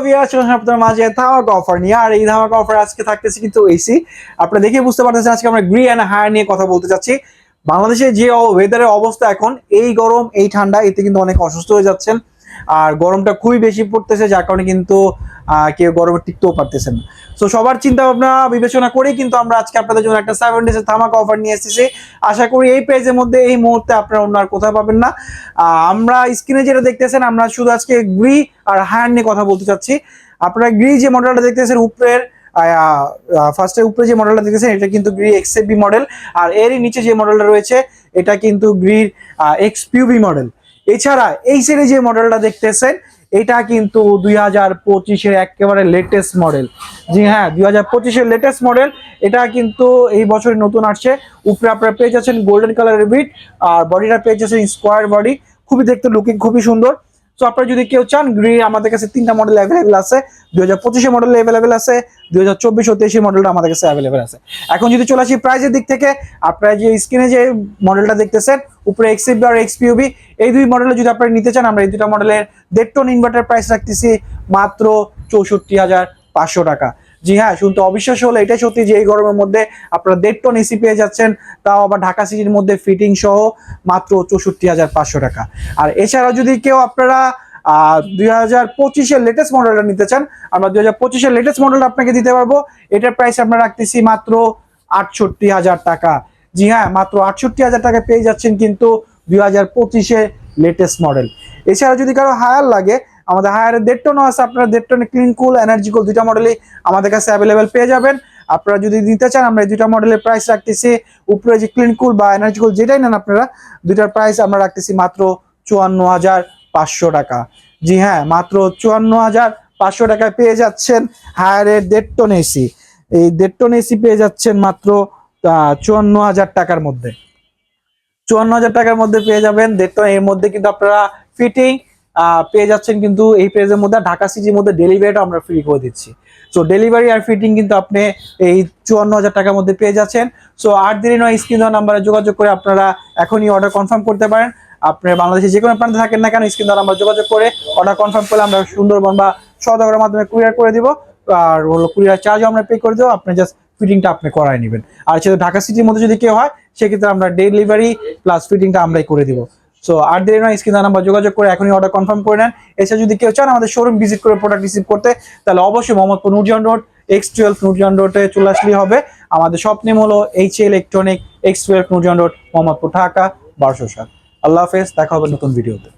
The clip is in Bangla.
ভিউয়ার্স, আপনাদের মাঝে ধামাকা অফার নিয়ে, আর এই ধামাকা অফার আজকে থাকতেছে কিন্তু এসি। আপনারা দেখে বুঝতে পারতেছেন আজকে আমরা গ্রি এন্ড হায়ার নিয়ে কথা বলতে যাচ্ছি। বাংলাদেশে যে ওয়েদারের অবস্থা এখন, এই গরম এই ঠান্ডা, এতে কিন্তু অনেক অসুস্থ হয়ে যাচ্ছেন। আর গরমটা খুবই বেশি পড়তেছে, যার কারণে কিন্তু কেউ গরমে টিকতেও পারতেছেন না। সো সবার চিন্তা ভাবনা বিবেচনা করেই কিন্তু আমরা আজকে আপনাদের জন্য একটা 7 ডেজের ধামাকা অফার নিয়ে এসেছি। আশা করি এই প্রাইসের মধ্যে এই মুহূর্তে আপনারা অন্য আর কোথাও পাবেন না। আমরা স্ক্রিনে যেটা দেখতেছেন, আমরা শুধু আজকে গ্রি আর হায়ার নিয়ে কথা বলতে চাচ্ছি। আপনারা গ্রি যে মডেলটা দেখতেছেন উপরের, ফার্স্টে উপরে যে মডেলটা দেখতেছেন এটা কিন্তু গ্রি এক্সএফবি মডেল, আর এরই নিচে যে মডেলটা রয়েছে এটা কিন্তু গ্রির এক্সপিউবি মডেল। এছাড়া এই সাইডে যে মডেলটা দেখতেছেন এটা কিন্তু 2025-এর একেবারে লেটেস্ট মডেল। জি হ্যাঁ, 2025-এর লেটেস্ট মডেল। এটা কিন্তু এই বছর নতুন আসছে। উপরে আপনারা পেয়ে যাচ্ছেন গোল্ডেন কালারের বিট, আর বডিটা পেয়ে যাচ্ছেন স্কোয়ার বডি, খুবই দেখতে লুকিং খুবই সুন্দর। সো আপনারা যদি কেউ চান, গ্রি আমাদের কাছে 3টা মডেল অ্যাভেলেবেল আছে। 2025-এর মডেল অ্যাভেলেবেল আছে, 2024 ও 23-এর মডেলটা আমাদের কাছে অ্যাভেলেবেল আছে। এখন যদি চলে আসি প্রাইসের দিক থেকে, আপনারা যে স্ক্রিনে যে মডেলটা দেখতেছেন উপরে এক্সএফবি আর এক্সপিউবি, এই দুই মডেলে যদি আপনারা নিতে চান, আমরা এই দুটো মডেলের 1.5 টন ইনভার্টার প্রাইস রাখতেছি মাত্র 64,500 টাকা। জি হ্যাঁ, শুনতে অবিশ্বাস্য হলো, এটাই সত্যি যে এই গরমের মধ্যে আপনারা 1.5 টন এসি পেয়ে যাচ্ছেন, তাও আবার ঢাকা সিটির মধ্যে ফিটিং সহ মাত্র 64,500 টাকা। আর এছাড়াও যদি কেউ আপনারা 2025-এর লেটেস্ট মডেলটা নিতে চান, আমরা 2025-এর লেটেস্ট মডেলটা আপনাকে দিতে পারবো। এটার প্রাইস আমরা রাখতেছি মাত্র 68,000 টাকা। জি হ্যাঁ, মাত্র 68,000 টাকা পেয়ে যাচ্ছেন কিন্তু 2025-এর লেটেস্ট মডেল। এছাড়া যদি কারো হায়ার লাগে, আমাদের হায়ারের 1.5 টনও আছে। আপনারা 1.5 টনে ক্লিন কুল, এনার্জি কুল দুইটা মডেলই আমাদের কাছে অ্যাভেলেবেল পেয়ে যাবেন। আপনারা যদি নিতে চান, আমরা এই দুইটা মডেলের প্রাইস রাখতেছি, উপরে যে ক্লিন কুল বা এনার্জি কুল যেটাই নেন আপনারা, দুইটার প্রাইস আমরা রাখতেছি মাত্র 54,500 টাকা। জি হ্যাঁ, মাত্র 54,500 টাকায় পেয়ে যাচ্ছেন হায়ারের 1.5 টন এসি। এই 1.5 টন এসি পেয়ে যাচ্ছেন মাত্র 54,000 টাকার মধ্যে। 54,000 টাকার মধ্যে পেয়ে যাবেন 1.5 টন। এর মধ্যে কিন্তু আপনারা ফিটিং পেয়ে যাচ্ছেন কিন্তু এই প্রাইসের মধ্যে। ঢাকা সিটির মধ্যে ডেলিভারিটা আমরা ফ্রি করে দিচ্ছি। সো ডেলিভারি আর ফিটিং কিন্তু আপনি এই 54,000 টাকার মধ্যে পেয়ে যাচ্ছেন। সো আর দেরি নয়, স্ক্রিন দেওয়া নাম্বারে যোগাযোগ করে আপনারা এখনই অর্ডার কনফার্ম করতে পারেন। আপনি বাংলাদেশে যে কোনো প্রান্তে থাকেন না কেন, স্ক্রিন দেওয়া নাম্বার যোগাযোগ করে অর্ডার কনফার্ম করলে আমরা সুন্দরবন বা সওদাগরের মাধ্যমে কুরিয়ার করে দিব। আর হলো কুরিয়ার চার্জও আমরা পে করে দেবো, আপনি জাস্ট ফিটিংটা আপনি করাই নেবেন। আর সেটা ঢাকা সিটির মধ্যে যদি কেউ হয়, সেক্ষেত্রে আমরা ডেলিভারি প্লাস ফিটিংটা আমরাই করে দিব। সো আর দেরি নয়, স্ক্রিন নাম্বার যোগাযোগ করে এখনই অর্ডার কনফার্ম করে নেন। এছাড়া যদি কেউ চান আমাদের শোরুম ভিজিট করে প্রোডাক্ট রিসিভ করতে, তাহলে অবশ্যই মোহাম্মদপুর নুরজাহান রোড X12 নুরজাহান রোডে চলে আসলেই হবে। আমাদের শপ নেম হলো HA electronic, X12 Nurjahan road, Mohammadpur, Dhaka 1207। আল্লাহ হাফেজ, দেখা হবে নতুন ভিডিওতে।